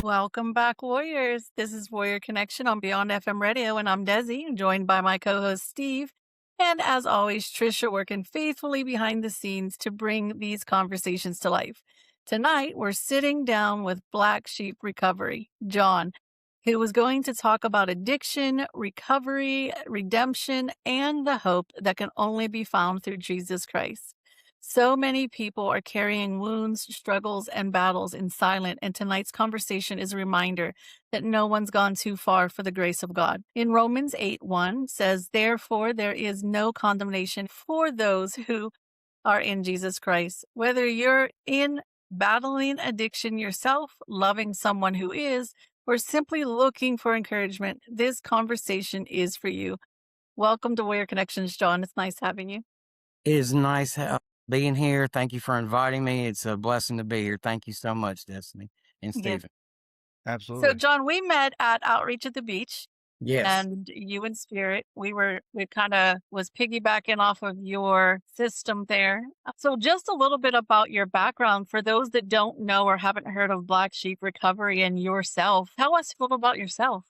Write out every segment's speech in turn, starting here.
Welcome back, Warriors. This is Warrior Connection on Beyond FM Radio, and I'm Desi, joined by my co host Steve. And as always, Trisha working faithfully behind the scenes to bring these conversations to life. Tonight, we're sitting down with Black Sheep Recovery, John, who was going to talk about addiction, recovery, redemption, and the hope that can only be found through Jesus Christ. So many people are carrying wounds, struggles, and battles in silence, and tonight's conversation is a reminder that no one's gone too far for the grace of God. In Romans 8:1 says, "Therefore there is no condemnation for those who are in Jesus Christ." Whether you're in battling addiction yourself, loving someone who is, or simply looking for encouragement, this conversation is for you. Welcome to Warrior Connections, John. It's nice having you. It is nice being here. Thank you for inviting me. It's a blessing to be here. Thank you so much, Destiny and Yeah. Stephen. So, Absolutely. John, we met at Outreach at the Beach, Yes. and you and Spirit, we kind of was piggybacking off of your system there. So, just a little bit about your background for those that don't know or haven't heard of Black Sheep Recovery and yourself. Tell us a little about yourself.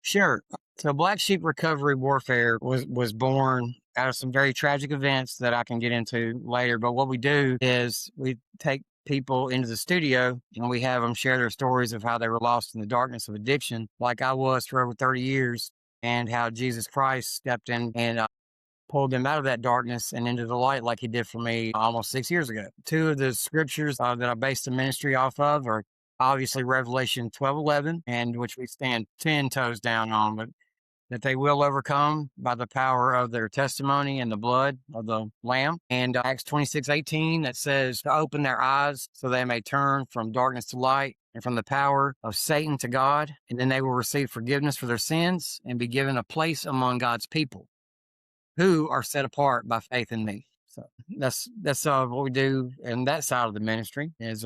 Sure. So Black Sheep Recovery Warfare was born out of some very tragic events that I can get into later. But what we do is we take people into the studio and we have them share their stories of how they were lost in the darkness of addiction, like I was for over 30 years, and how Jesus Christ stepped in and pulled them out of that darkness and into the light like he did for me almost 6 years ago. Two of the scriptures that I based the ministry off of are obviously Revelation 12:11, and which we stand 10 toes down on, but that they will overcome by the power of their testimony and the blood of the Lamb. And Acts 26:18 that says to open their eyes so they may turn from darkness to light and from the power of Satan to God, and then they will receive forgiveness for their sins and be given a place among God's people who are set apart by faith in me. So that's what we do in that side of the ministry is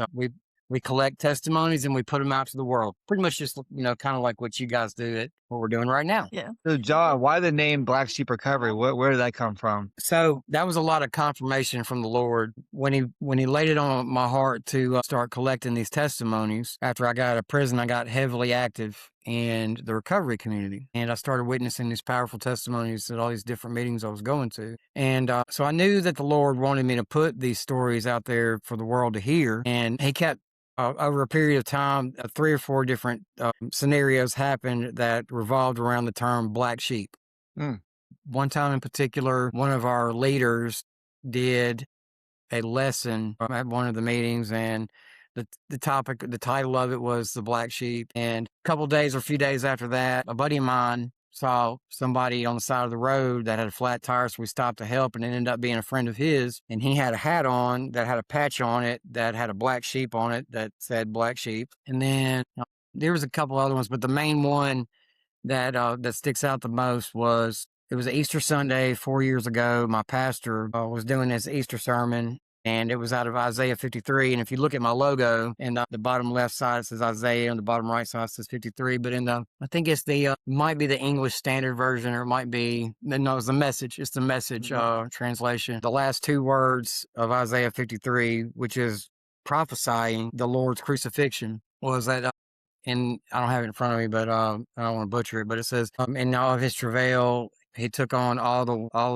we collect testimonies and we put them out to the world. Pretty much just kind of like what you guys do at what we're doing right now. Yeah. So, John, why the name Black Sheep Recovery? Where did that come from? So that was a lot of confirmation from the Lord when he laid it on my heart to start collecting these testimonies. After I got out of prison, I got heavily active in the recovery community, and I started witnessing these powerful testimonies at all these different meetings I was going to. And so I knew that the Lord wanted me to put these stories out there for the world to hear, and he kept over a period of time, 3 or 4 different scenarios happened that revolved around the term black sheep. Mm. One time in particular, one of our leaders did a lesson at one of the meetings, and the title of it was the black sheep. And a couple days or a few days after that, a buddy of mine saw somebody on the side of the road that had a flat tire, so we stopped to help, and it ended up being a friend of his. And he had a hat on that had a patch on it that had a black sheep on it that said black sheep. And then there was a couple other ones, but the main one that sticks out the most was it was Easter Sunday 4 years ago. My pastor was doing his Easter sermon, and it was out of Isaiah 53. And if you look at my logo, in the bottom left side, it says Isaiah, and the bottom right side says 53. But I think it's might be the English Standard Version, or it might be, no, it's the Message. It's the Message translation. The last 2 words of Isaiah 53, which is prophesying the Lord's crucifixion, was that, and I don't have it in front of me, but I don't want to butcher it, but it says, in all of his travail, he took on all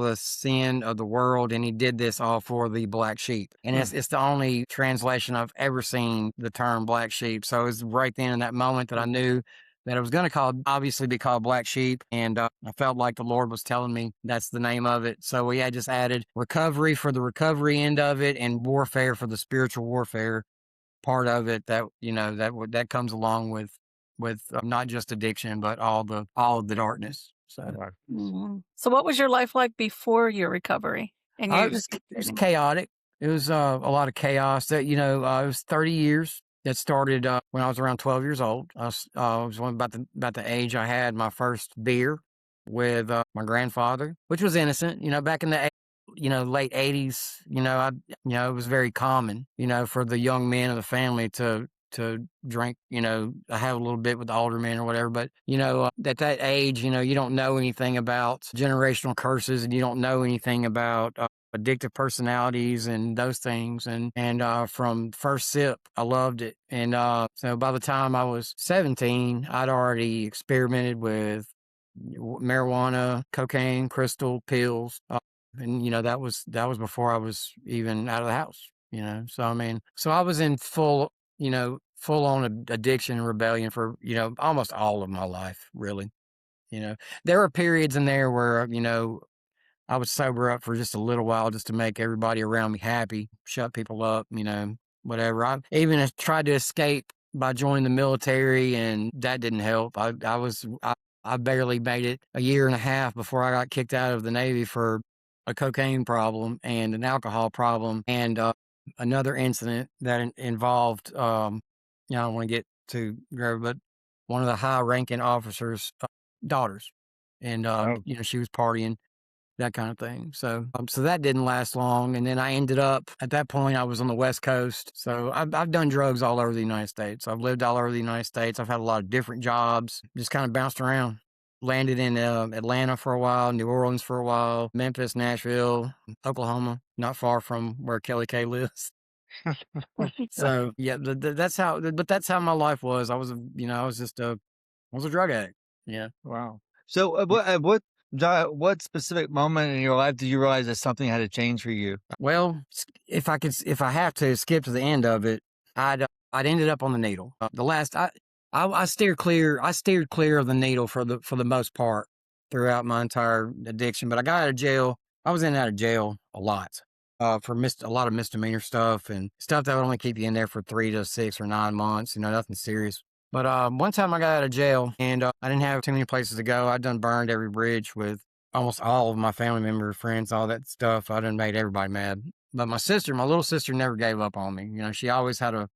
the sin of the world, and he did this all for the black sheep. And it's the only translation I've ever seen the term black sheep. So it was right then in that moment that I knew that it was going to obviously be called Black Sheep. And I felt like the Lord was telling me that's the name of it. So we had just added recovery for the recovery end of it, and warfare for the spiritual warfare part of it, that that comes along with not just addiction, but all of the darkness. So So, what was your life like before your recovery? And it was chaotic. It was a lot of chaos. That it was 30 years. That started when I was around 12 years old. I was about the age I had my first beer with my grandfather, which was innocent. Back in the late 80s, it was very common, for the young men of the family to drink, have a little bit with the older men or whatever. But, at that age, you don't know anything about generational curses, and you don't know anything about addictive personalities and those things. And from first sip, I loved it. And so by the time I was 17, I'd already experimented with marijuana, cocaine, crystal pills. And that was before I was even out of the house, So I mean, so I was in full on addiction and rebellion for, almost all of my life, really. There were periods in there where, I would sober up for just a little while just to make everybody around me happy, shut people up, whatever. I even tried to escape by joining the military, and that didn't help. I barely made it a year and a half before I got kicked out of the Navy for a cocaine problem and an alcohol problem and another incident that involved, I don't want to get too grave, but one of the high-ranking officers' daughters, and Oh, she was partying, that kind of thing. So that didn't last long. And then I ended up at that point, I was on the West Coast. So I've done drugs all over the United States. I've lived all over the United States. I've had a lot of different jobs, just kind of bounced around. Landed in Atlanta for a while, New Orleans for a while, Memphis, Nashville, Oklahoma, not far from where Kelly Kay lives. So yeah, that's how my life was. I was a drug addict. Yeah. wow. So, what specific moment in your life did you realize that something had to change for you? Well, if I have to skip to the end of it, I'd ended up on the needle. The last, I steered clear. I steered clear of the needle for the most part throughout my entire addiction. But I got out of jail. I was in and out of jail a lot, for a lot of misdemeanor stuff and stuff that would only keep you in there for 3 to 6 or 9 months. Nothing serious. But one time I got out of jail and I didn't have too many places to go. I'd done burned every bridge with almost all of my family members, friends, all that stuff. I done made everybody mad. But my little sister never gave up on me. She always had a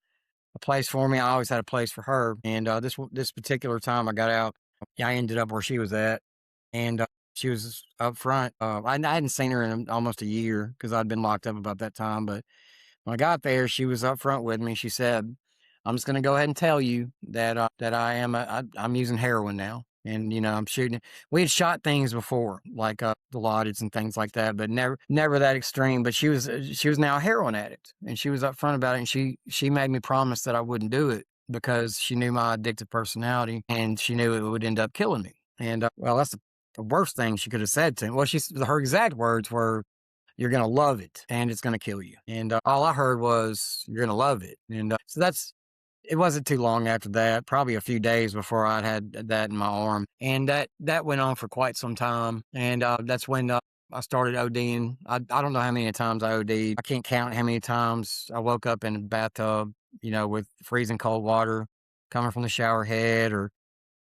place for me. I always had a place for her. And this particular time I got out, I ended up where she was at. And she was up front. I hadn't seen her in almost a year because I'd been locked up about that time. But when I got there, she was up front with me. She said, "I'm just going to go ahead and tell you that I'm using heroin now, and I'm shooting it." We had shot things before, like the Laudits and things like that, but never that extreme. But she was now a heroin addict, and she was up front about it. And she made me promise that I wouldn't do it because she knew my addictive personality, and she knew it would end up killing me. And well, that's the worst thing she could have said to me. Well, her exact words were, "You're going to love it and it's going to kill you." And all I heard was, "You're going to love it." And it wasn't too long after that, probably a few days before I'd had that in my arm. And that went on for quite some time. And that's when I started ODing. I don't know how many times I OD'd. I can't count how many times I woke up in a bathtub, with freezing cold water coming from the shower head or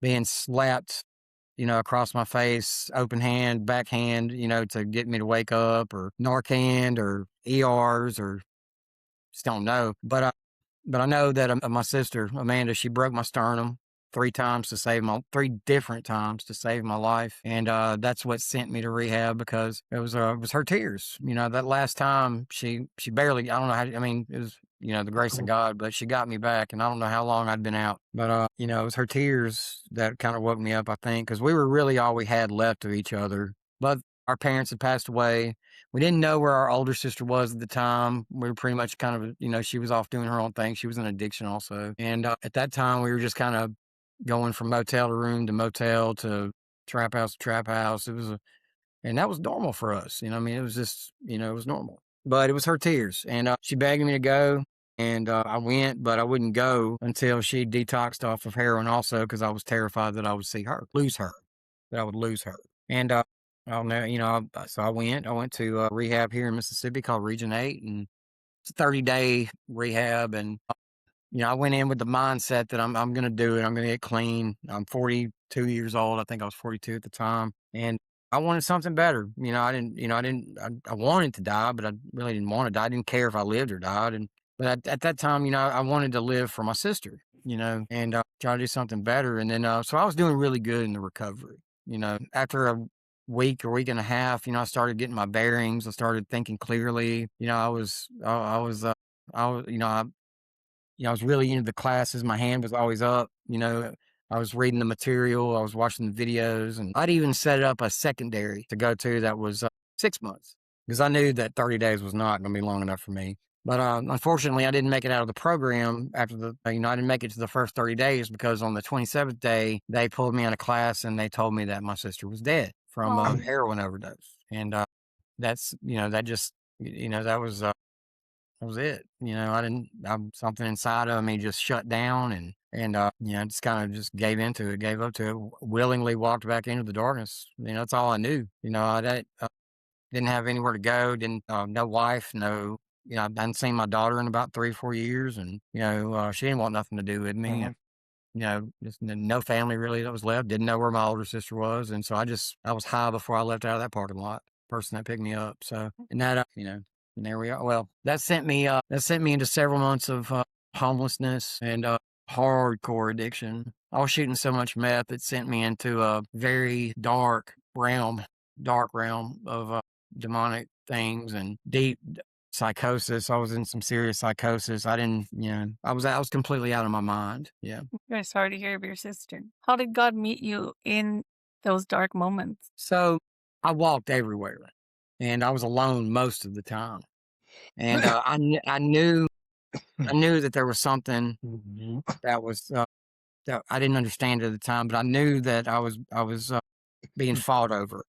being slapped across my face, open hand, backhand, to get me to wake up, or Narcan or ERs, or just don't know. But I know that my sister, Amanda, she broke my sternum 3 different times to save my life. And that's what sent me to rehab, because it was her tears. That last time she barely, I don't know how, I mean, it was, the grace of God, but she got me back, and I don't know how long I'd been out. But, it was her tears that kind of woke me up, I think, because we were really all we had left of each other. But our parents had passed away. We didn't know where our older sister was at the time. We were pretty much kind of, she was off doing her own thing. She was in addiction also. And at that time, we were just kind of going from motel to room to motel to trap house to trap house. And that was normal for us. I mean, it was just, it was normal. But it was her tears. And she begged me to go. And I went, but I wouldn't go until she detoxed off of heroin also, because I was terrified that I would lose her, that I would lose her. And I'll know, so I went to rehab here in Mississippi called Region 8, and it's a 30-day rehab. And, I went in with the mindset that I'm going to do it. I'm going to get clean. I'm 42 years old. I think I was 42 at the time. And I wanted something better. I wanted to die, but I really didn't want to die. I didn't care if I lived or died. But at that time, I wanted to live for my sister, and try to do something better. And then, so I was doing really good in the recovery. After a week and a half, I started getting my bearings. I started thinking clearly. I was really into the classes. My hand was always up. I was reading the material. I was watching the videos, and I'd even set up a secondary to go to that was 6 months. because I knew that 30 days was not going to be long enough for me. But unfortunately, I didn't make it out of the program after I didn't make it to the first 30 days because on the 27th day, they pulled me out of class and they told me that my sister was dead from a heroin overdose. And that's, that just, that was it. Something inside of me just shut down and just kind of just gave up to it, willingly walked back into the darkness. That's all I knew. I didn't have anywhere to go, no wife, no, I hadn't seen my daughter in about 3 or 4 years. And, she didn't want nothing to do with me. And, just no family really that was left. Didn't know where my older sister was. And so I was high before I left out of that parking lot, person that picked me up. So, and that, and there we are. Well, that sent me into several months of homelessness and hardcore addiction. I was shooting so much meth, it sent me into a very dark realm of demonic things and deep psychosis. I was in some serious psychosis. I didn't, I was completely out of my mind. Yeah. Very sorry to hear of your sister. How did God meet you in those dark moments? So I walked everywhere and I was alone most of the time. And I knew that there was something that was, that I didn't understand at the time, but I knew that I was being fought over.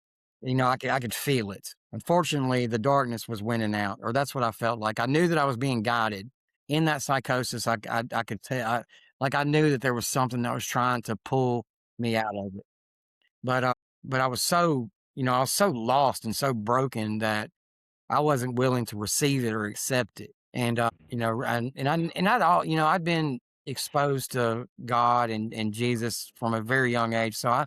I could feel it. Unfortunately, the darkness was winning out, or that's what I felt like. I knew that I was being guided in that psychosis. I could tell, I knew that there was something that was trying to pull me out of it. But I was so, I was so lost and so broken that I wasn't willing to receive it or accept it. And I'd been exposed to God and Jesus from a very young age, so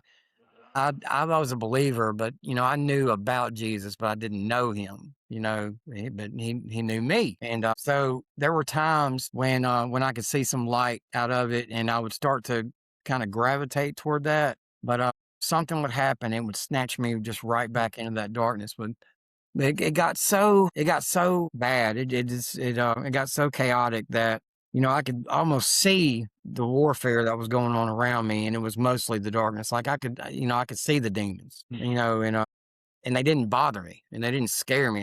I was a believer, but I knew about Jesus, but I didn't know him. But he knew me, and so there were times when I could see some light out of it, and I would start to kind of gravitate toward that. But something would happen; it would snatch me just right back into that darkness. But it got so bad. It got so chaotic that I could almost see the warfare that was going on around me, and it was mostly the darkness. Like I could see the demons, and they didn't bother me, and they didn't scare me.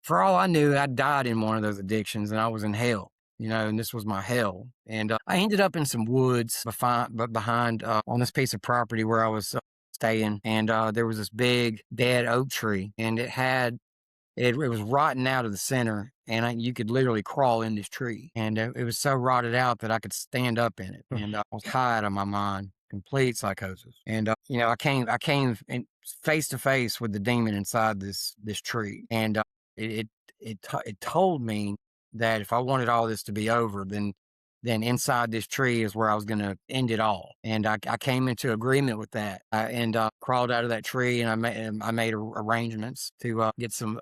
For all I knew, I died in one of those addictions, and I was in hell. And this was my hell. And I ended up in some woods behind on this piece of property where I was staying, and there was this big dead oak tree, and it was rotten out of the center, and you could literally crawl in this tree. And it was so rotted out that I could stand up in it. And I was high out of my mind, complete psychosis. And I came face to face with the demon inside this tree, and it told me that if I wanted all this to be over, then inside this tree is where I was going to end it all. And I came into agreement with that, and crawled out of that tree, and I made arrangements to get some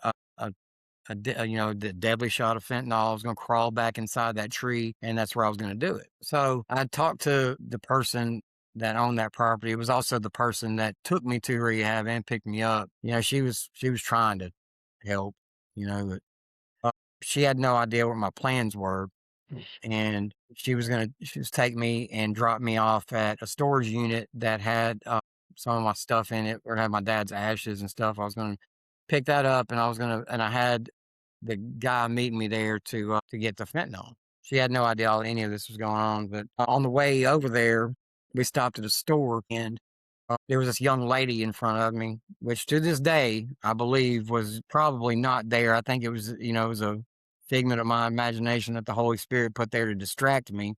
the deadly shot of fentanyl. I was going to crawl back inside that tree, and that's where I was going to do it. So I talked to the person that owned that property. It was also the person that took me to rehab and picked me up. She was trying to help, but she had no idea what my plans were. And she was take me and drop me off at a storage unit that had some of my stuff in it, or had my dad's ashes and stuff. I was going to pick that up, and I had the guy meeting me there to get the fentanyl. She had no idea any of this was going on, but on the way over there, we stopped at a store, and there was this young lady in front of me, which to this day, I believe was probably not there. I think it was, it was a figment of my imagination that the Holy Spirit put there to distract me,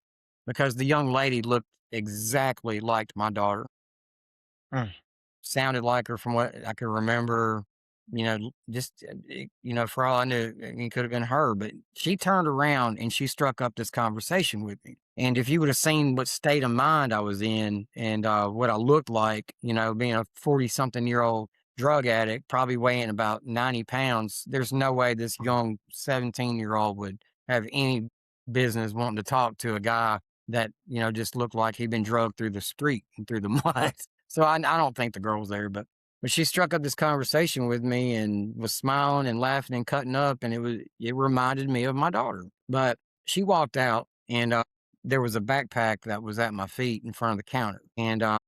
because the young lady looked exactly like my daughter. Sounded like her from what I could remember, just, for all I knew, it could have been her, but she turned around and she struck up this conversation with me. And if you would have seen what state of mind I was in, and what I looked like, being a 40-something-year-old drug addict, probably weighing about 90 pounds, there's no way this young 17-year-old would have any business wanting to talk to a guy that, just looked like he'd been drugged through the street and through the mud. So I don't think the girl was there, but she struck up this conversation with me and was smiling and laughing and cutting up, and it reminded me of my daughter. But she walked out, and there was a backpack that was at my feet in front of the counter, and I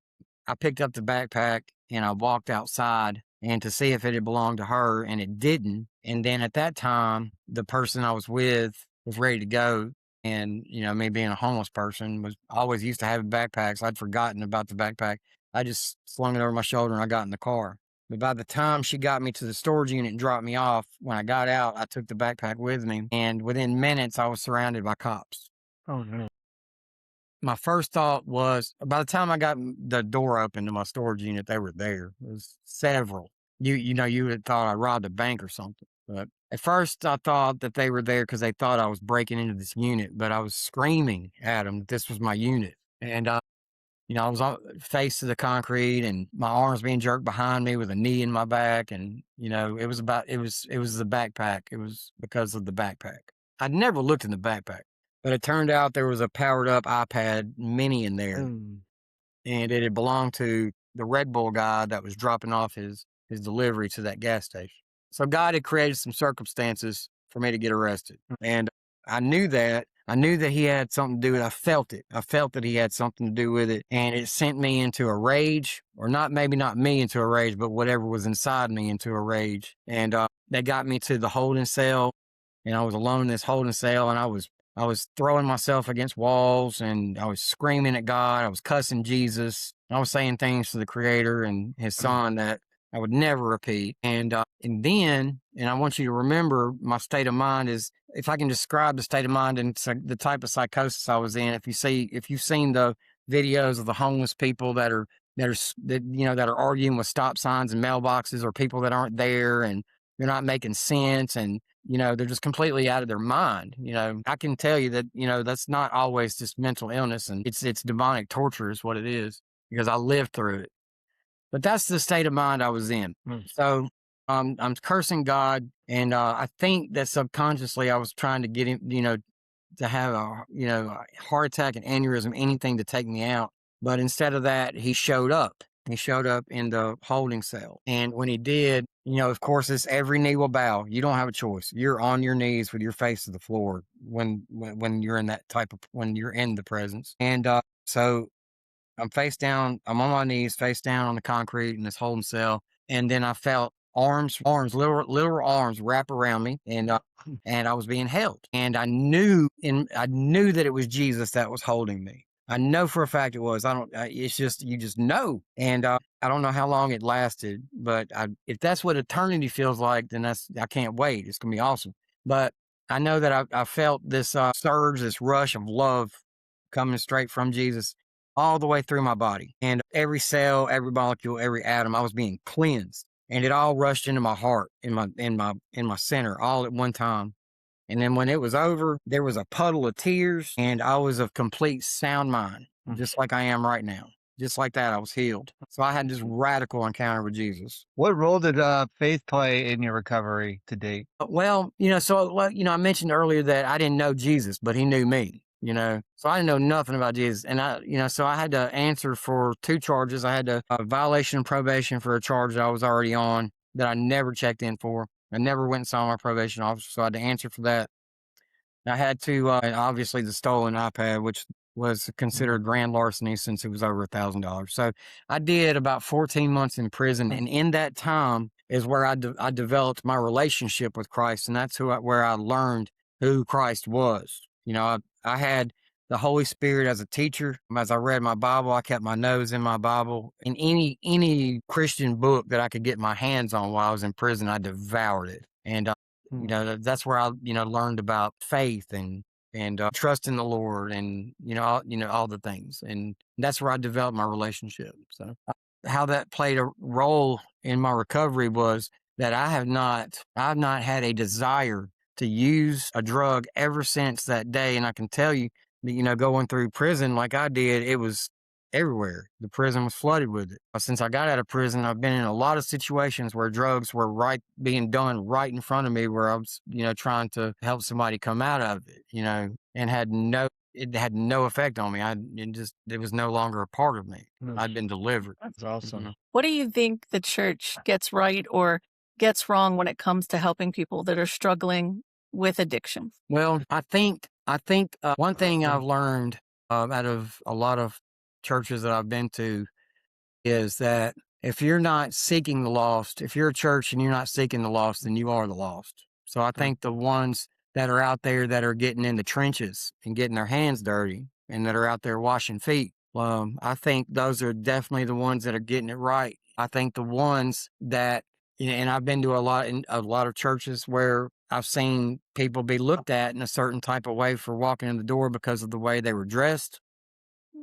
picked up the backpack and I walked outside and to see if it had belonged to her, and it didn't. And then at that time, the person I was with was ready to go. And, me being a homeless person was always used to having backpacks. I'd forgotten about the backpack. I just slung it over my shoulder and I got in the car. But by the time she got me to the storage unit and dropped me off, when I got out, I took the backpack with me. And within minutes, I was surrounded by cops. Oh, no. My first thought was, by the time I got the door open to my storage unit, they were there. It was several. You would have thought I robbed a bank or something. But at first, I thought that they were there because they thought I was breaking into this unit. But I was screaming at them that this was my unit. And I was face to the concrete, and my arms being jerked behind me with a knee in my back. And, it was the backpack. It was because of the backpack. I'd never looked in the backpack, but it turned out there was a powered up iPad mini in there. And it had belonged to the Red Bull guy that was dropping off his delivery to that gas station. So God had created some circumstances for me to get arrested. And I knew that. I knew that he had something to do with it. I felt it. I felt that he had something to do with it. And it sent me into a rage, or maybe not me into a rage, but whatever was inside me into a rage. And they got me to the holding cell, and I was alone in this holding cell, and I was throwing myself against walls, and I was screaming at God. I was cussing Jesus. I was saying things to the Creator and his Son that I would never repeat. And then I want you to remember my state of mind is, if I can describe the state of mind and the type of psychosis I was in, if you've seen the videos of the homeless people that are arguing with stop signs and mailboxes, or people that aren't there and they're not making sense, and they're just completely out of their mind. I can tell you that, that's not always just mental illness, and it's demonic torture is what it is, because I lived through it. But that's the state of mind I was in. So I'm cursing God, and I think that subconsciously I was trying to get him, to have a heart attack, an aneurysm, anything to take me out. But instead of that, he showed up. He showed up in the holding cell. And when he did, of course, it's every knee will bow. You don't have a choice. You're on your knees with your face to the floor when you're in when you're in the presence. And so I'm face down. I'm on my knees, face down on the concrete in this holding cell. And then I felt arms, literal arms wrap around me, and I was being held. And I knew that it was Jesus that was holding me. I know for a fact it was. It's just, you just know. And I don't know how long it lasted, but if that's what eternity feels like, then I can't wait. It's going to be awesome. But I know that I felt this surge, this rush of love coming straight from Jesus all the way through my body. And every cell, every molecule, every atom, I was being cleansed. And it all rushed into my heart, in my center, all at one time. And then when it was over, there was a puddle of tears, and I was of complete sound mind, just like I am right now. Just like that, I was healed. So I had this radical encounter with Jesus. What role did faith play in your recovery to date? Well, I mentioned earlier that I didn't know Jesus, but he knew me. So I didn't know nothing about Jesus. And so I had to answer for 2 charges. I had a violation of probation for a charge that I was already on that I never checked in for. I never went and saw my probation officer, so I had to answer for that. I had to, obviously, the stolen iPad, which was considered grand larceny since it was over $1,000. So I did about 14 months in prison. And in that time is where I developed my relationship with Christ. And that's where I learned who Christ was. I had the Holy Spirit as a teacher. As I read my Bible, I kept my nose in my Bible. And any Christian book that I could get my hands on while I was in prison, I devoured it. And that's where I learned about faith and trust in the Lord, and all the things. And that's where I developed my relationship. So how that played a role in my recovery was that I've not had a desire to use a drug ever since that day. And I can tell you that, going through prison like I did, it was everywhere. The prison was flooded with it. Since I got out of prison, I've been in a lot of situations where drugs were being done right in front of me, where I was, trying to help somebody come out of it, and it had no effect on me. It was no longer a part of me. I'd been delivered. That's awesome. What do you think the church gets right or gets wrong when it comes to helping people that are struggling with addiction? Well, I think one thing I've learned out of a lot of churches that I've been to is that if you're not seeking the lost, if you're a church and you're not seeking the lost, then you are the lost. So I think the ones that are out there that are getting in the trenches and getting their hands dirty and that are out there washing feet, I think those are definitely the ones that are getting it right. I think the ones that, and I've been to a lot of churches where I've seen people be looked at in a certain type of way for walking in the door because of the way they were dressed,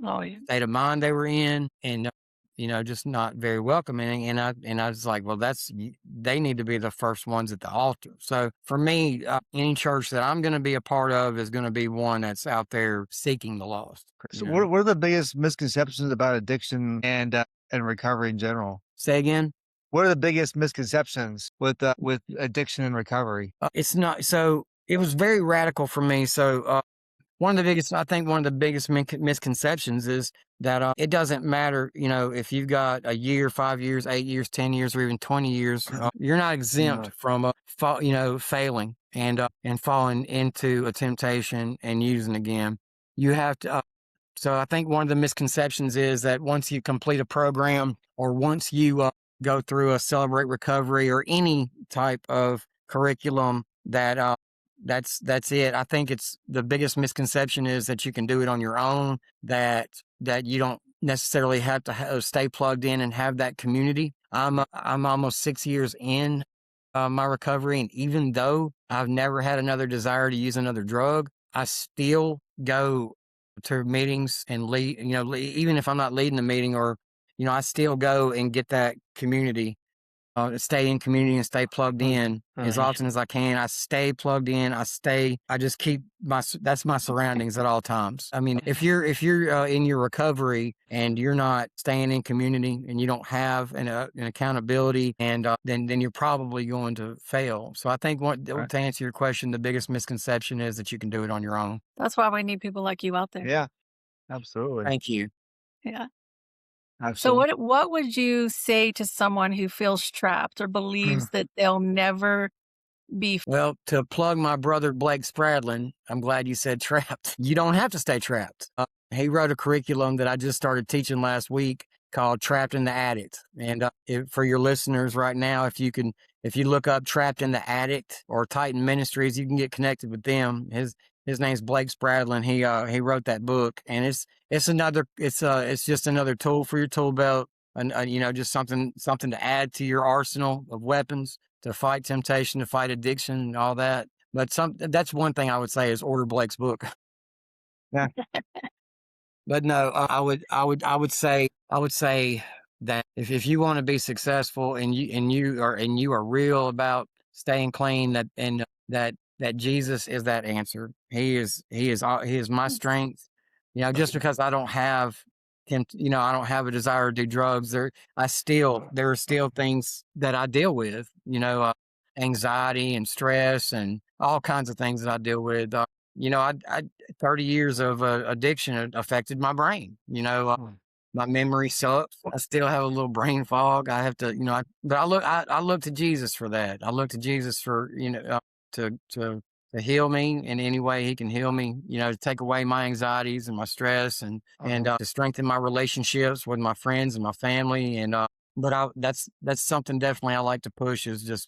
Oh, yeah. state of mind they were in, and just not very welcoming. And I was like, well, they need to be the first ones at the altar. So for me, any church that I'm going to be a part of is going to be one that's out there seeking the lost. So what are the biggest misconceptions about addiction and recovery in general? Say again. What are the biggest misconceptions with addiction and recovery? It's not so. It was very radical for me. So one of the biggest misconceptions is that it doesn't matter, if you've got a year, 5 years, 8 years, 10 years, or even 20 years, you're not exempt from, failing and falling into a temptation and using again. You have to. So I think one of the misconceptions is that once you complete a program or once you go through a Celebrate Recovery or any type of curriculum that's it. I think it's the biggest misconception is that you can do it on your own, that you don't necessarily have to stay plugged in and have that community. I'm almost 6 years in my recovery, and even though I've never had another desire to use another drug, I still go to meetings and lead, even if I'm not leading the meeting or, I still go and get that community, stay in community and stay plugged in as often as I can. I stay plugged in. I just keep that's my surroundings at all times. I mean, if you're in your recovery and you're not staying in community and you don't have an accountability, and then you're probably going to fail. So I think to answer your question, the biggest misconception is that you can do it on your own. That's why we need people like you out there. Yeah, absolutely. Thank you. Yeah. Absolutely. So what would you say to someone who feels trapped or believes that they'll never be Well, to plug my brother Blake Spradlin, I'm glad you said trapped. You don't have to stay trapped. He wrote a curriculum that I just started teaching last week called Trapped in the Addict. And for your listeners right now, if you look up Trapped in the Addict or Titan Ministries, you can get connected with them. His name's Blake Spradlin. He wrote that book, and it's just another tool for your tool belt, and just something to add to your arsenal of weapons to fight temptation, to fight addiction, and all that. But that's one thing I would say is order Blake's book. Yeah. But no, I would say that if you want to be successful and you are real about staying clean, that Jesus is that answer. He is my strength. Just because I don't have I don't have a desire to do drugs, there are still things that I deal with, anxiety and stress and all kinds of things that I deal with. I 30 years of addiction affected my brain. My memory sucks. I still have a little brain fog. I have to, but I look to Jesus for that. I look to Jesus for, to heal me in any way he can heal me, to take away my anxieties and my stress and to strengthen my relationships with my friends and my family. And, that's something definitely I like to push is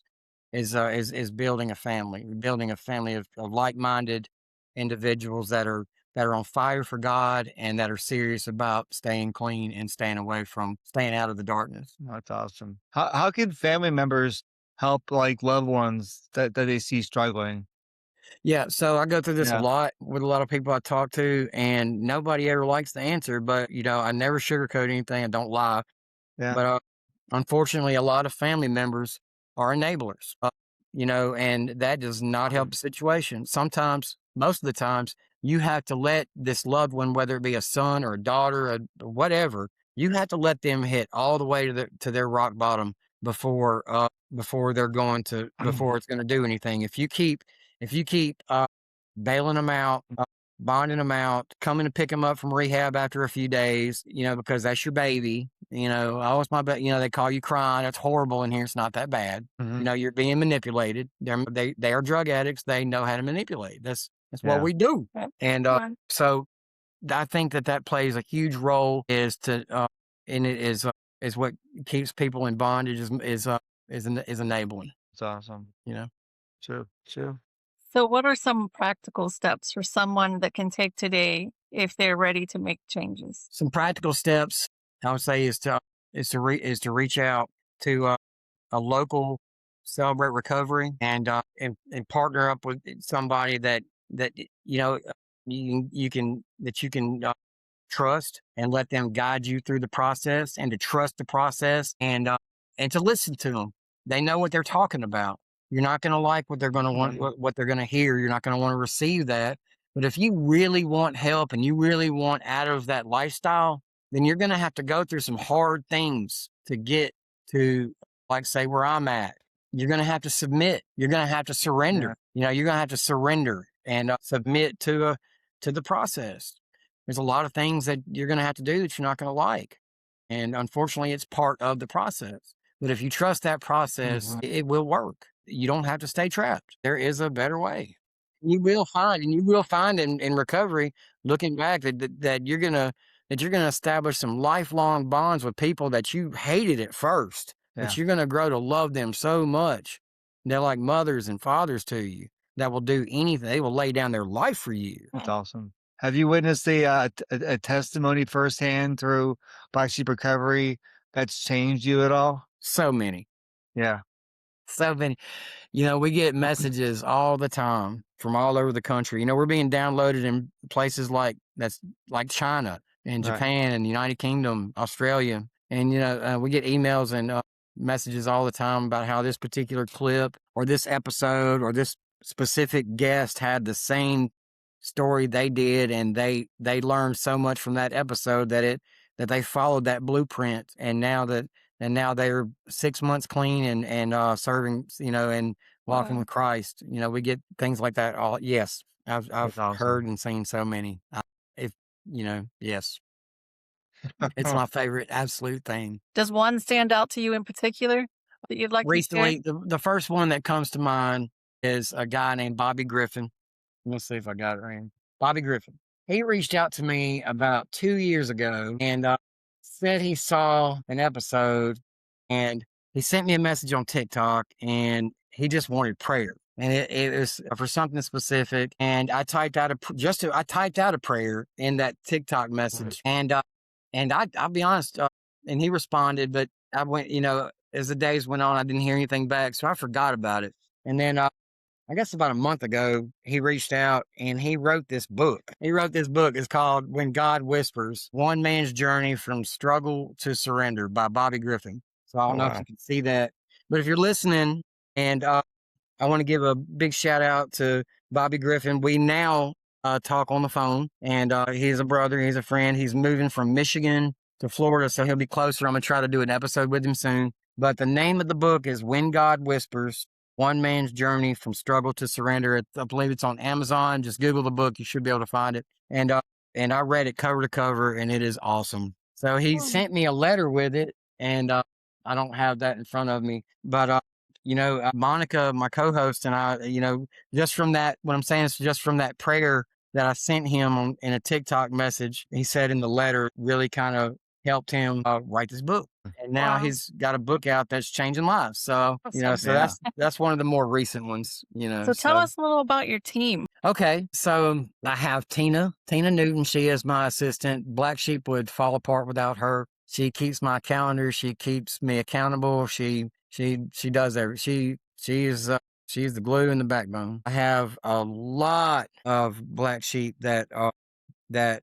building a family of like-minded individuals that are on fire for God and that are serious about staying clean and staying out of the darkness. That's awesome. How can family members help like loved ones that they see struggling? Yeah, so I go through this a Yeah. lot with a lot of people I talk to, and nobody ever likes the answer, but I never sugarcoat anything. I don't lie. Yeah. But unfortunately, a lot of family members are enablers, and that does not help the situation. Sometimes, most of the times, you have to let this loved one, whether it be a son or a daughter or whatever, you have to let them hit all the way to their rock bottom before they're going to before it's going to do anything. If you keep bailing them out, bonding them out, coming to pick them up from rehab after a few days, because that's your baby. Oh, it's my baby. They call you crying. It's horrible in here. It's not that bad. You're being manipulated. They are drug addicts. They know how to manipulate. That's what we do. And so I think that plays a huge role and it is is what keeps people in bondage is enabling. It's awesome. You know, True. So, what are some practical steps for someone that can take today if they're ready to make changes? some practical steps I would say is to reach out to a local Celebrate Recovery and partner up with somebody that you know you can trust and let them guide you through the process, and to trust the process, and to listen to them. They know what they're talking about. You're not going to like what they're going to want, what they're going to hear. You're not going to want to receive that. But if you really want help and you really want out of that lifestyle, then you're going to have to go through some hard things to get to, like, say, where I'm at. You're going to have to submit. You're going to have to surrender. You're going to have to surrender and submit to the process. There's a lot of things that you're going to have to do that you're not going to like. And unfortunately, it's part of the process. But if you trust that process, it will work. You don't have to stay trapped. There is a better way. You will find in recovery, looking back, that you're gonna establish some lifelong bonds with people that you hated at first, but you're gonna grow to love them so much. They're like mothers and fathers to you that will do anything. They will lay down their life for you. That's awesome. Have you witnessed a testimony firsthand through Black Sheep Recovery that's changed you at all? So many. Yeah. So many. We get messages all the time from all over the country. We're being downloaded in places like China and Japan and the United Kingdom, Australia. And, we get emails and messages all the time about how this particular clip or this episode or this specific guest had the same story they did. And they learned so much from that episode that they followed that blueprint. And now they're 6 months clean and serving, and walking with Christ. We get things like that. Yes, I've awesome. heard and seen so many. Yes, it's my favorite absolute thing. Does one stand out to you in particular that you'd like to share? Recently, the first one that comes to mind is a guy named Bobby Griffin. Let's see if I got it right. Bobby Griffin. He reached out to me about 2 years ago and said he saw an episode, and he sent me a message on TikTok, and he just wanted prayer. And it was for something specific. And I typed out a prayer in that TikTok message. And I'll be honest, and he responded, but I went, as the days went on, I didn't hear anything back. So I forgot about it. And then I guess about a month ago, he reached out and he wrote this book. It's called When God Whispers, One Man's Journey from Struggle to Surrender by Bobby Griffin. So I don't know if you can see that. But if you're listening, and I want to give a big shout out to Bobby Griffin. We now talk on the phone, and he's a brother. He's a friend. He's moving from Michigan to Florida, so he'll be closer. I'm going to try to do an episode with him soon. But the name of the book is When God Whispers, One Man's Journey from Struggle to Surrender. I believe it's on Amazon. Just Google the book. You should be able to find it. And I read it cover to cover, and it is awesome. So he sent me a letter with it, and I don't have that in front of me. But, Monica, my co-host, and I, just from that, what I'm saying is just from that prayer that I sent him in a TikTok message, he said in the letter, really kind of helped him write this book. And now he's got a book out that's changing lives. So, that's one of the more recent ones, So tell us a little about your team. Okay. So I have Tina Newton. She is my assistant. Black Sheep would fall apart without her. She keeps my calendar. She keeps me accountable. She does everything. She's the glue and the backbone. I have a lot of Black Sheep that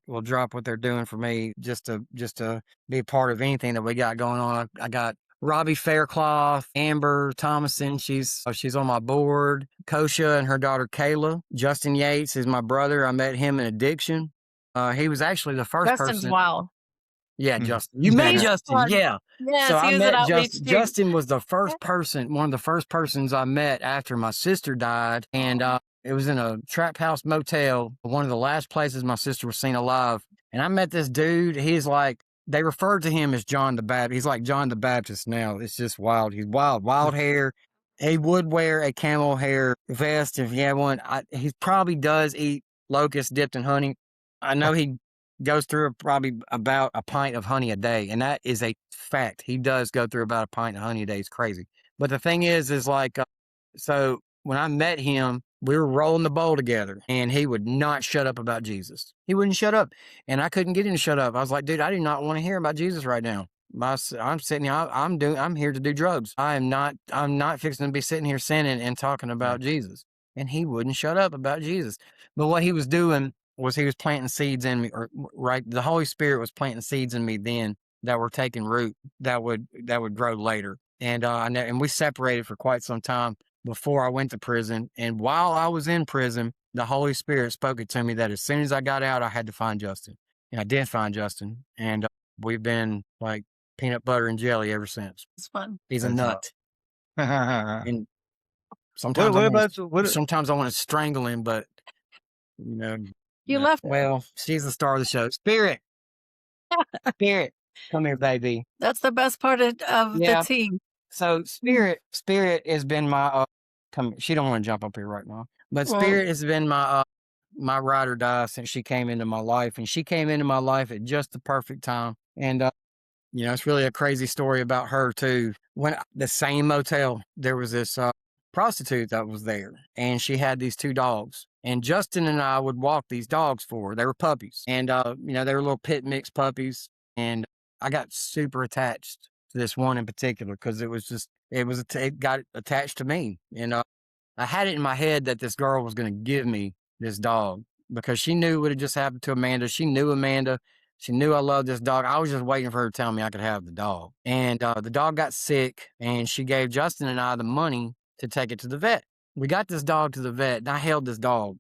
will drop what they're doing for me just to be a part of anything that we got going on. I got Robbie Faircloth, Amber Thomason. She's on my board. Kosha and her daughter Kayla. Justin Yates is my brother. I met him in addiction. He was actually the first Justin's person. Wild. Yeah, Justin. You met Justin. Yeah. Yes, So he I was met at Outreach Justin. too. Justin was one of the first persons I met after my sister died. And it was in a trap house motel, one of the last places my sister was seen alive. And I met this dude. He's like, they referred to him as John the Baptist. He's like John the Baptist now. It's just wild. He's wild hair. He would wear a camel hair vest if he had one. He probably does eat locusts dipped in honey. I know he goes through probably about a pint of honey a day. And that is a fact. He does go through about a pint of honey a day. It's crazy. But the thing is like, so when I met him, we were rolling the bowl together and he would not shut up about Jesus. He wouldn't shut up. And I couldn't get him to shut up. I was like, dude, I do not want to hear about Jesus right now. I'm sitting here, I'm here to do drugs. I'm not fixing to be sitting here sinning and talking about Jesus. And he wouldn't shut up about Jesus. But what he was doing was he was planting seeds in me, or right, the Holy Spirit was planting seeds in me then that were taking root that would grow later. And and we separated for quite some time before I went to prison. And while I was in prison, the Holy Spirit spoke it to me that as soon as I got out, I had to find Justin. And I did find Justin. And we've been like peanut butter and jelly ever since. It's fun. He's a nut. And what about sometimes I want to strangle him, but you know, You left. well, she's the star of the show. Spirit. Spirit. Come here, baby. That's the best part of the team. So Spirit has been my she don't want to jump up here right now. But Spirit has been my my ride or die since she came into my life. And she came into my life at just the perfect time. And it's really a crazy story about her too. When the same motel, there was this prostitute that was there, and she had these 2 dogs. And Justin and I would walk these dogs for her. They were puppies, and they were little pit mix puppies. And I got super attached to this one in particular because it got attached to me. And I had it in my head that this girl was going to give me this dog because she knew what had just happened to Amanda. She knew Amanda. She knew I loved this dog. I was just waiting for her to tell me I could have the dog. And the dog got sick, and she gave Justin and I the money to take it to the vet. We got this dog to the vet, and I held this dog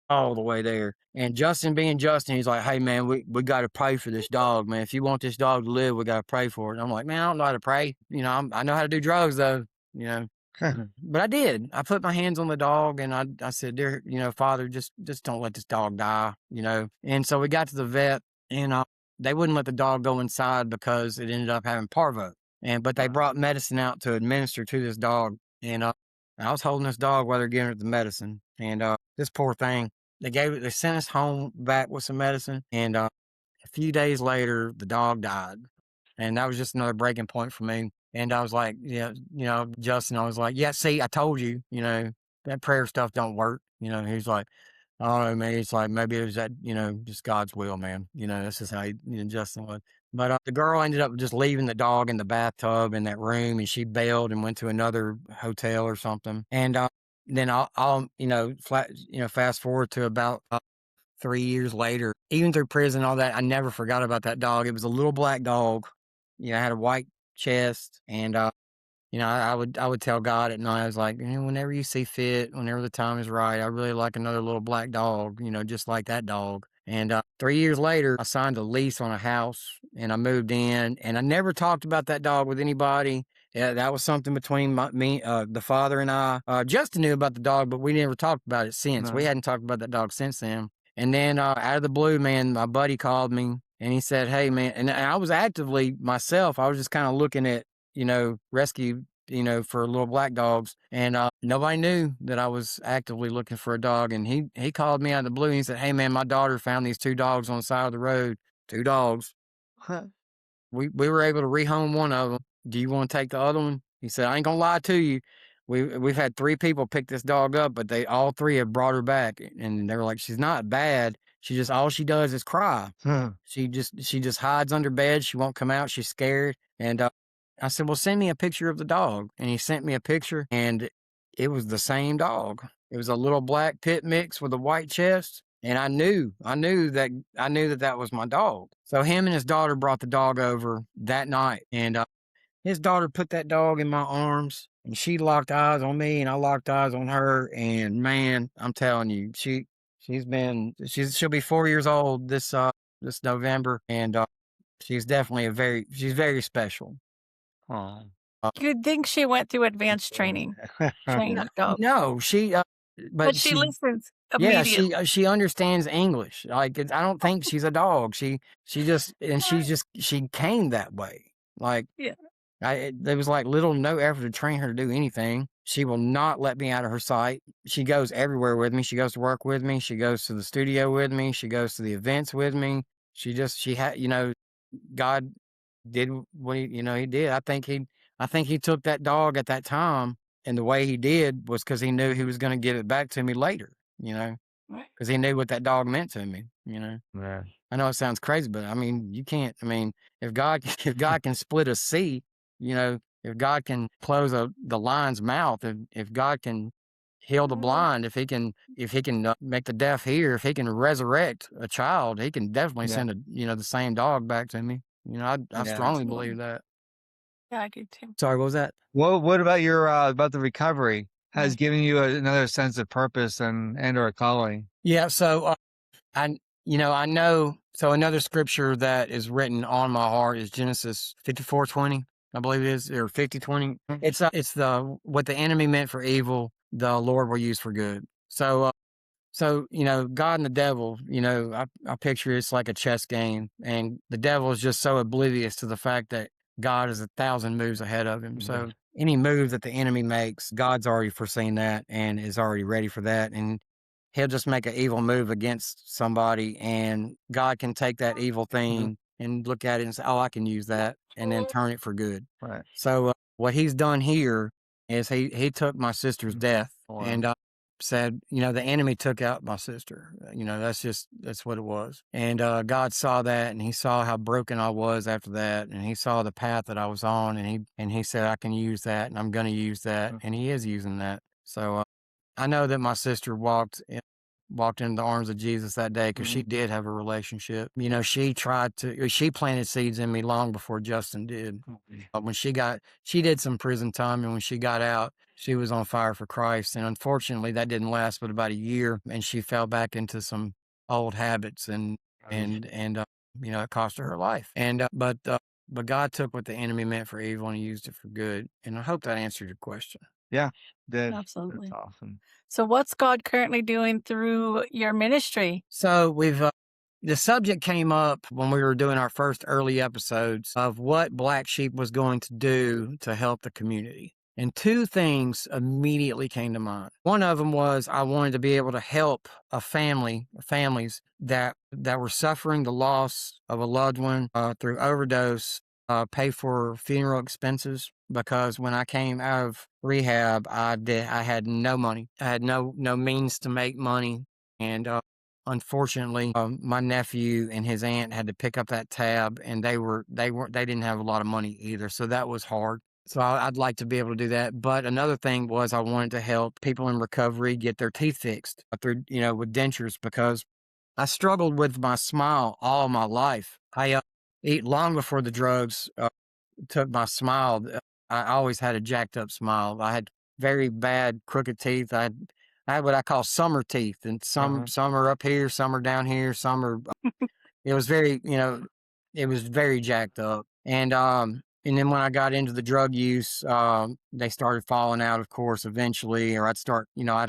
all the way there. And Justin being Justin, he's like, hey, man, we got to pray for this dog, man. If you want this dog to live, we got to pray for it. And I'm like, man, I don't know how to pray. I know how to do drugs, though, But I did. I put my hands on the dog, and I said, dear, Father, just don't let this dog die, And so we got to the vet, and they wouldn't let the dog go inside because it ended up having parvo. But they brought medicine out to administer to this dog. And I was holding this dog while they're giving it the medicine. And this poor thing, they sent us home back with some medicine. And a few days later, the dog died. And that was just another breaking point for me. And I was like, Justin, I was like, yeah, see, I told you, that prayer stuff don't work. He's like, I don't know, man. It's like, maybe it was that, just God's will, man. This is how Justin was. But the girl ended up just leaving the dog in the bathtub in that room, and she bailed and went to another hotel or something. And then I'll fast forward to about 3 years later, even through prison, all that, I never forgot about that dog. It was a little black dog. It had a white chest, and I would tell God at night, I was like, whenever you see fit, whenever the time is right, I really like another little black dog, just like that dog. And 3 years later, I signed a lease on a house, and I moved in, and I never talked about that dog with anybody. Yeah, that was something between the father and I. Justin knew about the dog, but we never talked about it since. No. We hadn't talked about that dog since then. And then out of the blue, man, my buddy called me, and he said, hey, man, and I was actively myself. I was just kind of looking at, rescue, for little black dogs. And nobody knew that I was actively looking for a dog. And he called me out of the blue, and he said, hey, man, my daughter found these 2 dogs on the side of the road. 2 dogs. Huh. We were able to rehome one of them. Do you want to take the other one? He said, I ain't going to lie to you. We've had 3 people pick this dog up, but all 3 have brought her back. And they were like, she's not bad. All she does is cry. Huh. She just hides under bed. She won't come out. She's scared. And I said, well, send me a picture of the dog. And he sent me a picture, and it was the same dog. It was a little black pit mix with a white chest. And I knew that was my dog. So him and his daughter brought the dog over that night. And his daughter put that dog in my arms, and she locked eyes on me, and I locked eyes on her. And man, I'm telling you, she'll be 4 years old this November. And she's definitely she's very special. You'd think she went through advanced training dog. No, but she listens immediately. Yeah, she understands English. Like, I don't think she's a dog. She came that way. Like, yeah. There was like little no effort to train her to do anything. She will not let me out of her sight. She goes everywhere with me. She goes to work with me. She goes to the studio with me. She goes to the events with me. she had, God did what he did. I think he took that dog at that time, and the way he did was because he knew he was going to give it back to me later, Right. because he knew what that dog meant to me, Yeah. I know it sounds crazy, but I mean, you can't. I mean, if God if God can split a sea, if God can close the lion's mouth, if God can heal the blind, if he can make the deaf hear, if he can resurrect a child, he can definitely Yeah. send the same dog back to me. I Yeah. strongly Absolutely. believe that. Yeah, I do too. Sorry, what was that? What about your about the recovery has Right. given you another sense of purpose and or a calling? Yeah. So I I know. So another scripture that is written on my heart is Genesis 54:20, I believe it is, or 50:20. It's the what the enemy meant for evil, the Lord will use for good. So, God and the devil, I picture it's like a chess game, and the devil is just so oblivious to the fact that God is 1,000 moves ahead of him. Yeah. So any move that the enemy makes, God's already foreseen that and is already ready for that. And he'll just make an evil move against somebody, and God can take that evil Mhm. thing and look at it and say, "Oh, I can use that," and then turn it for good. Right. So what he's done here is he took my sister's death Wow. and said, the enemy took out my sister. That's what it was. And God saw that, and he saw how broken I was after that, and he saw the path that I was on, and he said, I can use that, and I'm going to use that, and he is using that. So I know that my sister walked into the arms of Jesus that day because she did have a relationship. She planted seeds in me long before Justin did. When she did some prison time, and when she got out, she was on fire for Christ. And unfortunately, that didn't last but about a year, and she fell back into some old habits, and it cost her life. But God took what the enemy meant for evil and he used it for good. And I hope that answered your question. Yeah. That's Absolutely. awesome. So, what's God currently doing through your ministry? So the subject came up when we were doing our first early episodes of what Black Sheep was going to do to help the community. And two things immediately came to mind. One of them was I wanted to be able to help families that were suffering the loss of a loved one through overdose, pay for funeral expenses, because when I came out of rehab, I had no money. I had no means to make money, and unfortunately, my nephew and his aunt had to pick up that tab, and they didn't have a lot of money either, so that was hard. So I'd like to be able to do that. But another thing was I wanted to help people in recovery get their teeth fixed through, with dentures, because I struggled with my smile all my life. I eat long before the drugs took my smile. I always had a jacked up smile. I had very bad crooked teeth. I had what I call summer teeth, and some are up here, some are down here, some are. It was it was very jacked up, and then when I got into the drug use, they started falling out, of course, eventually, or I'd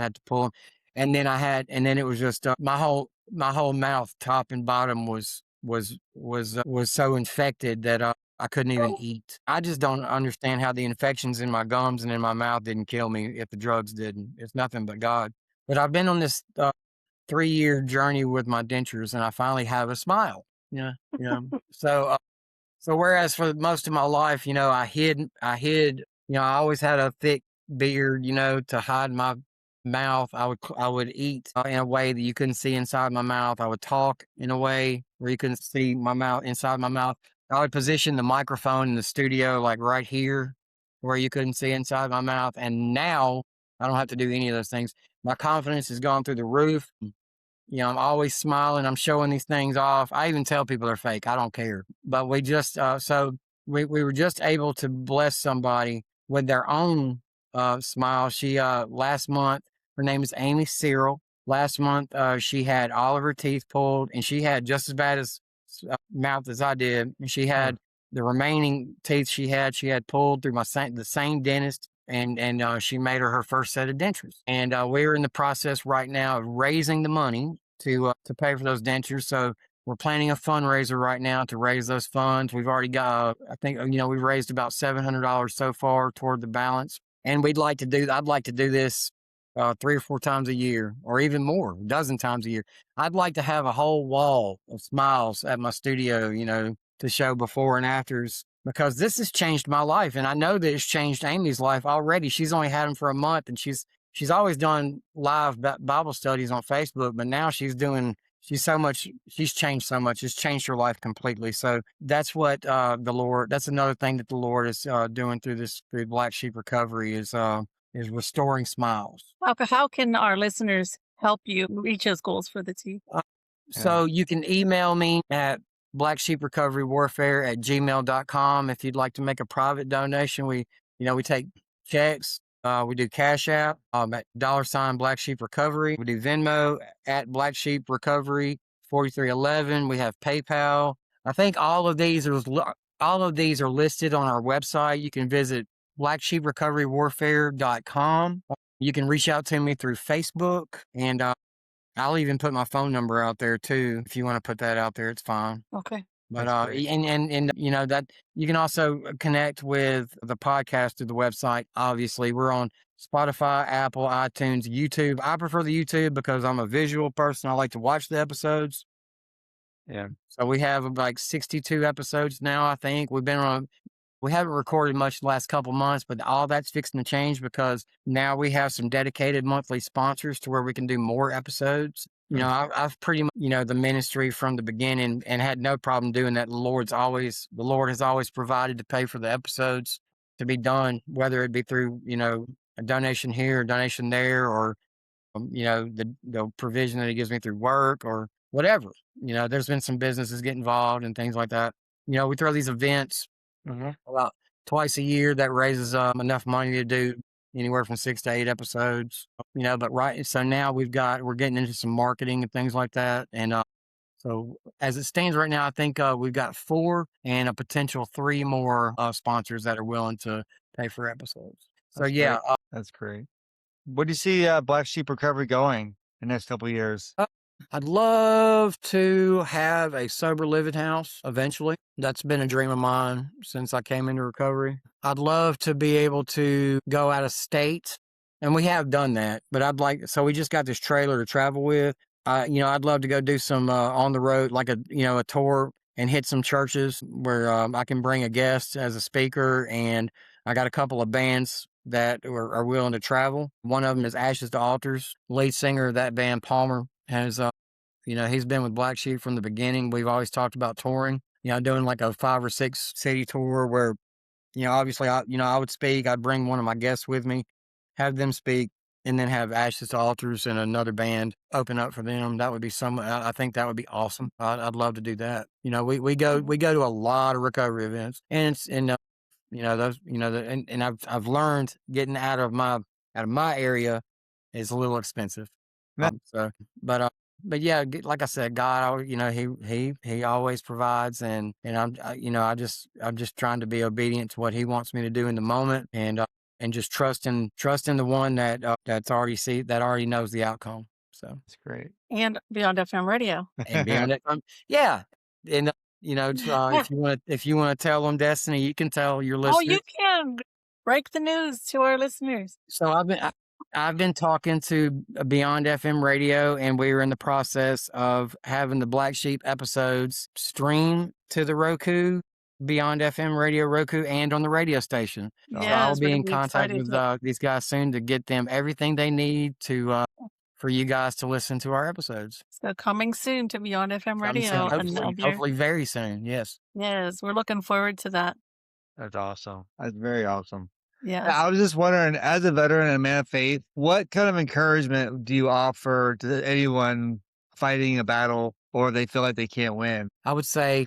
have to pull them, and then it was just my whole mouth, top and bottom, was so infected that I couldn't even eat. I just don't understand how the infections in my gums and in my mouth didn't kill me if the drugs didn't. It's nothing but God. But I've been on this 3-year journey with my dentures, and I finally have a smile. Yeah. So whereas for most of my life, I always had a thick beard, to hide my mouth. I would eat in a way that you couldn't see inside my mouth. I would talk in a way where you couldn't see my mouth inside my mouth. I would position the microphone in the studio like right here, where you couldn't see inside my mouth. And now I don't have to do any of those things. My confidence has gone through the roof. I'm always smiling. I'm showing these things off. I even tell people they're fake. I don't care. But we were just able to bless somebody with their own smile. She last month, her name is Amy Cyril. Last month, she had all of her teeth pulled, and she had just as bad as mouth as I did. And she had the remaining teeth she had pulled through the same dentist, and she made her first set of dentures. And we're in the process right now of raising the money to pay for those dentures. So we're planning a fundraiser right now to raise those funds. We've already got, I think, we've raised about $700 so far toward the balance. And I'd like to do this 3 or 4 times a year, or even more, a dozen times a year. I'd like to have a whole wall of smiles at my studio, to show before and afters, because this has changed my life. And I know that it's changed Amy's life already. She's only had them for a month, and she's always done live Bible studies on Facebook, but now she's changed so much. It's changed her life completely. So that's what that's another thing that the Lord is doing through Black Sheep Recovery is restoring smiles. How can our listeners help you reach those goals for the team? So you can email me at blacksheeprecoverywarfare@gmail.com if you'd like to make a private donation. We take checks. We do Cash App at $ Black Sheep Recovery. We do Venmo at Black Sheep Recovery 4311. We have PayPal. I think all of these are listed on our website. You can visit blacksheeprecoverywarfare.com. You can reach out to me through Facebook, and I'll even put my phone number out there too. If you want to put that out there, it's fine. Okay. But and that you can also connect with the podcast through the website. Obviously, we're on Spotify, Apple, iTunes, YouTube. I prefer the YouTube because I'm a visual person. I like to watch the episodes. Yeah. So we have like 62 episodes now, I think. We haven't recorded much the last couple months, but all that's fixing to change because now we have some dedicated monthly sponsors to where we can do more episodes. I've pretty much, the ministry from the beginning and had no problem doing that. The Lord has always provided to pay for the episodes to be done, whether it be through, a donation here, a donation there, or, the provision that he gives me through work or whatever. There's been some businesses get involved and things like that. We throw these events about twice a year that raises enough money to do anywhere from 6 to 8 episodes. But so now we're getting into some marketing and things like that. And so as it stands right now, I think we've got 4 and a potential 3 more sponsors that are willing to pay for episodes. So Great. That's great. What do you see Black Sheep Recovery going the next couple of years? I'd love to have a sober living house eventually. That's been a dream of mine since I came into recovery. I'd love to be able to go out of state, and we have done that, but so we just got this trailer to travel with. I'd love to go do some on the road, like a tour and hit some churches where I can bring a guest as a speaker, and I got a couple of bands that are willing to travel. One of them is Ashes to Altars. Lead singer of that band, Palmer, has he's been with Black Sheep from the beginning. We've always talked about touring, doing like a 5 or 6 city tour where, obviously I would speak. I'd bring one of my guests with me, have them speak, and then have Ashes to Altars and another band open up for them. That would be I think that would be awesome. I'd love to do that. We go to a lot of recovery events, and those, and I've learned getting out of my area is a little expensive. But yeah, like I said, God, he always provides, and I'm just trying to be obedient to what he wants me to do in the moment, and just trust in the one that already knows the outcome. So that's great. And Beyond FM Radio. And Beyond FM, yeah, and if you want to tell them, Destiny, you can tell your listeners. Oh, you can break the news to our listeners. So I've been talking to Beyond FM Radio, and we were in the process of having the Black Sheep episodes stream to the Beyond FM Radio Roku, and on the radio station. Yeah, so I'll be in contact with these guys soon to get them everything they need to for you guys to listen to our episodes. So coming soon to Beyond FM Radio. Hopefully very soon. Yes. Yes, we're looking forward to that. That's awesome. That's very awesome. Yes. I was just wondering, as a veteran and a man of faith, what kind of encouragement do you offer to anyone fighting a battle or they feel like they can't win? I would say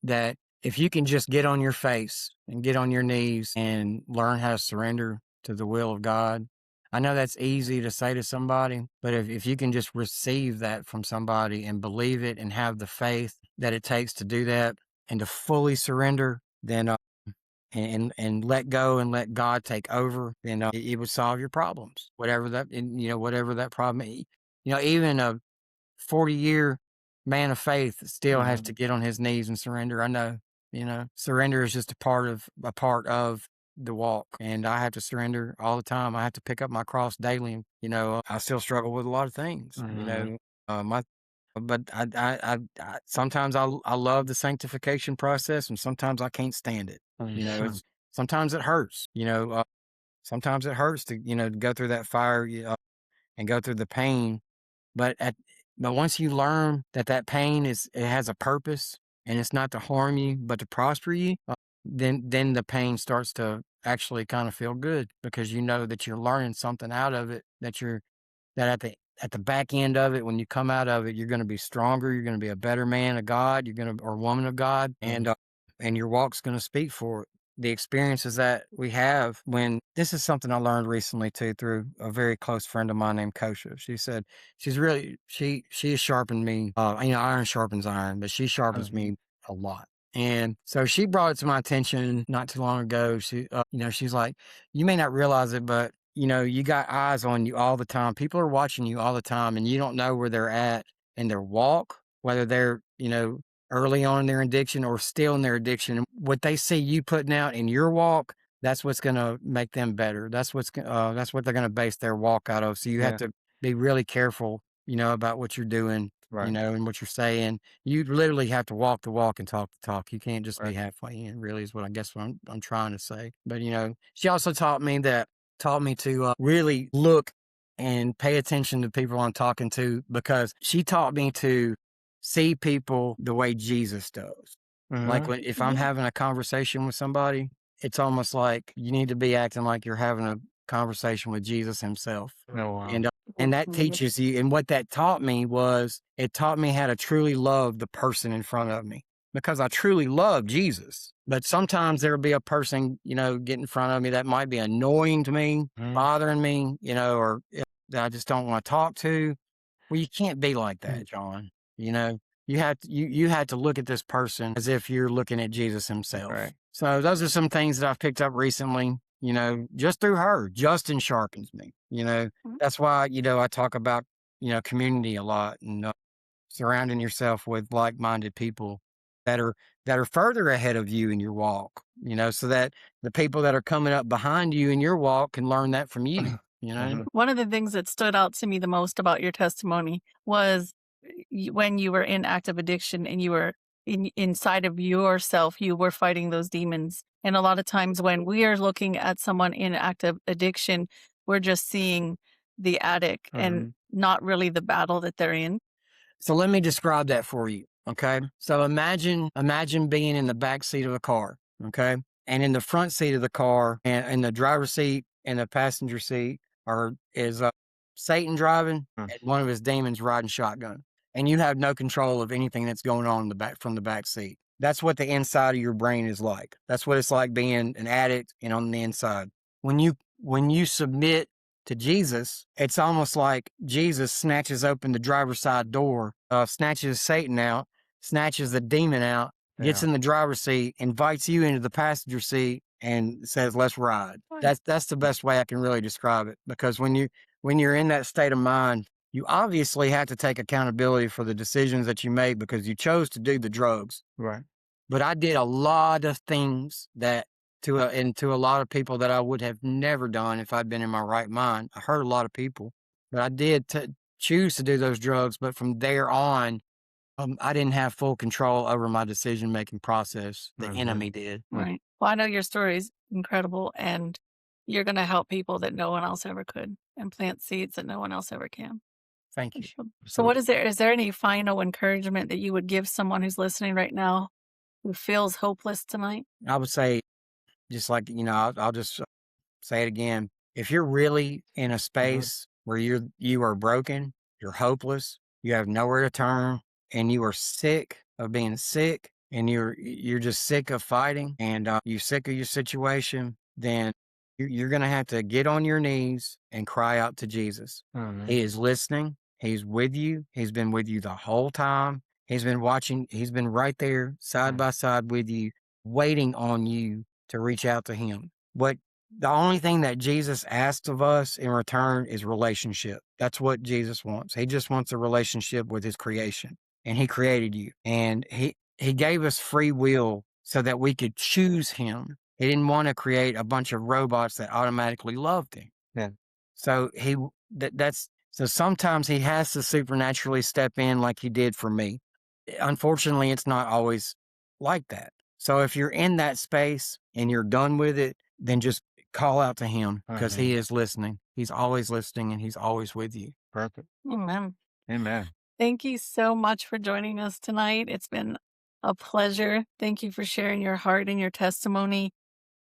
that if you can just get on your face and get on your knees and learn how to surrender to the will of God. I know that's easy to say to somebody, but if you can just receive that from somebody and believe it and have the faith that it takes to do that and to fully surrender, then and let go and let God take over, then it would solve your problems, whatever that problem is. Even a 40-year man of faith still has to get on his knees and surrender. I know, surrender is just a part of the walk, and I have to surrender all the time. I have to pick up my cross daily. And, I still struggle with a lot of things. My but sometimes I love the sanctification process, and sometimes I can't stand it. It's sometimes it hurts. Sometimes it hurts to to go through that fire and go through the pain. But once you learn that pain it has a purpose and it's not to harm you but to prosper you, then the pain starts to actually kind of feel good because you know that you're learning something out of it, that at the back end of it, when you come out of it, you're going to be stronger. You're going to be a better man of God. Or woman of God, and your walk's going to speak for it. The experiences that we have this is something I learned recently too through a very close friend of mine named Kosha. She said she has sharpened me. Iron sharpens iron, but she sharpens me a lot. And so she brought it to my attention not too long ago. She's like, you may not realize it, but you got eyes on you all the time. People are watching you all the time, and you don't know where they're at in their walk, whether they're, early on in their addiction or still in their addiction. What they see you putting out in your walk, that's what's going to make them better. That's what they're going to base their walk out of. So you have to be really careful, about what you're doing, and what you're saying. You literally have to walk the walk and talk the talk. You can't just be halfway in, really, is what I'm trying to say. But, she also taught me to really look and pay attention to people I'm talking to, because she taught me to see people the way Jesus does. Like if I'm having a conversation with somebody, it's almost like you need to be acting like you're having a conversation with Jesus himself. Oh, wow. And that teaches you. And what that taught me was it taught me how to truly love the person in front of me, because I truly love Jesus. But sometimes there'll be a person, get in front of me that might be annoying to me, bothering me, or that I just don't want to talk to. Well, you can't be like that, John. You had to look at this person as if you're looking at Jesus himself. Right. So those are some things that I've picked up recently, just through her. Justin sharpens me, That's why, I talk about, community a lot, and surrounding yourself with like-minded people that are further ahead of you in your walk, so that the people that are coming up behind you in your walk can learn that from you. One of the things that stood out to me the most about your testimony was when you were in active addiction and you were inside of yourself, you were fighting those demons. And a lot of times when we are looking at someone in active addiction, we're just seeing the addict and not really the battle that they're in. So let me describe that for you. Okay. So imagine being in the back seat of a car. Okay. And in the front seat of the car, and in the driver's seat and the passenger seat is Satan driving and one of his demons riding shotgun. And you have no control of anything that's going on from the back seat. That's what the inside of your brain is like. That's what it's like being an addict and on the inside. When you submit to Jesus, it's almost like Jesus snatches open the driver's side door, snatches Satan out, snatches the demon out, gets in the driver's seat, invites you into the passenger seat, and says, "Let's ride." That's the best way I can really describe it. Because when you're in that state of mind, you obviously have to take accountability for the decisions that you made because you chose to do the drugs. Right. But I did a lot of things to a lot of people that I would have never done if I'd been in my right mind. I hurt a lot of people, but I did choose to do those drugs. But from there on, I didn't have full control over my decision-making process. The enemy did. Right. Well, I know your story is incredible, and you're going to help people that no one else ever could and plant seeds that no one else ever can. Thank you. So is there any final encouragement that you would give someone who's listening right now who feels hopeless tonight? I would say, just like, I'll just say it again. If you're really in a space where you are broken, you're hopeless, you have nowhere to turn, and you are sick of being sick, and you're just sick of fighting, and you're sick of your situation, then you're going to have to get on your knees and cry out to Jesus. He is listening. He's with you. He's been with you the whole time. He's been watching. He's been right there side by side with you, waiting on you to reach out to him. But the only thing that Jesus asks of us in return is relationship. That's what Jesus wants. He just wants a relationship with his creation. And he created you. And he gave us free will so that we could choose him. He didn't want to create a bunch of robots that automatically loved him. Yeah. So so sometimes he has to supernaturally step in like he did for me. Unfortunately, it's not always like that. So if you're in that space and you're done with it, then just call out to him because he is listening. He's always listening and he's always with you. Perfect. Amen. Amen. Thank you so much for joining us tonight. It's been a pleasure. Thank you for sharing your heart and your testimony.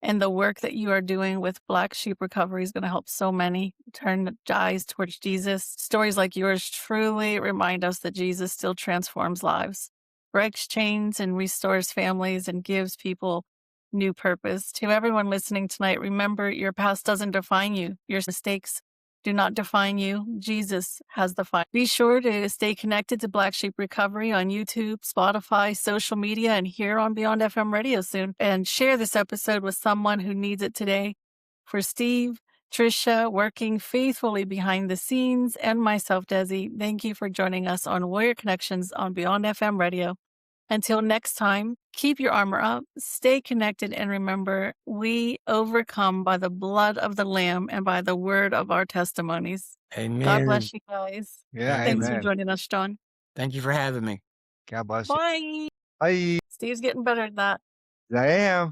And the work that you are doing with Black Sheep Recovery is going to help so many turn eyes towards Jesus. Stories like yours truly remind us that Jesus still transforms lives, breaks chains, and restores families and gives people new purpose. To everyone listening tonight, remember your past doesn't define you. Your mistakes do not define you. Jesus has the final. Be sure to stay connected to Black Sheep Recovery on YouTube, Spotify, social media, and here on Beyond FM Radio soon. And share this episode with someone who needs it today. For Steve, Trisha, working faithfully behind the scenes, and myself, Desy, thank you for joining us on Warrior Connections on Beyond FM Radio. Until next time, keep your armor up, stay connected, and remember, we overcome by the blood of the Lamb and by the word of our testimonies. Amen. God bless you guys. Yeah. Thanks for Amen. joining us, John. Thank you for having me. God bless you. Bye. Bye. Steve's getting better at that. I am.